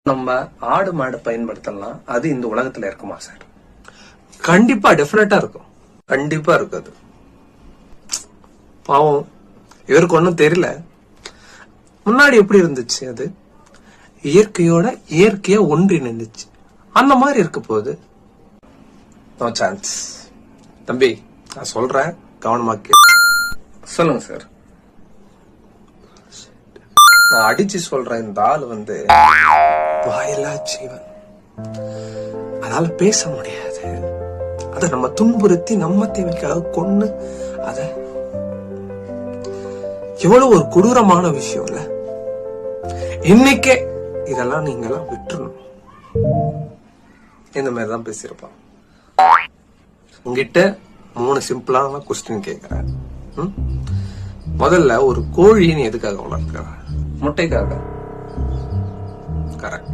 நம்ம ஆடு மாடு பயன்படுத்தலாம், அது இந்த உலகத்துல இருக்குமா சார்? கண்டிப்பா டெஃபினட்டா இருக்கும். கண்டிப்பா இருக்காது. பாவம், இவருக்கு ஒன்னும் தெரியல. முன்னாடி எப்படி இருந்துச்சு? அது இயற்கையோட இயற்கையா ஒன்றிணைந்துச்சு. அந்த மாதிரி இருக்க போகுது. No chance. தம்பி, நான் சொல்றேன், கவனமா சொல்லுங்க சார். நான் அடிச்சு சொல்றேன், இந்த ஆள் வாயில்லா ஜீவன், அதால பேச முடியாது. அத நம்ம துன்புறுத்தி நம்ம தேவைக்காக கொன்னு, அத எவ்வளவு ஒரு கொடூரமான விஷயம் இல்ல? இன்னைக்கே இதெல்லாம் நீங்க எல்லாம் விட்டுறணும். இந்த மாதிரிதான் பேசியிருப்பான். உங்ககிட்ட 3 சிம்பிளான கொஸ்டின் கேக்குறேன். முதல்ல, ஒரு கோழி நீ எதுக்காக வளர்க்கிற? முட்டைக்காக. கரெக்ட்.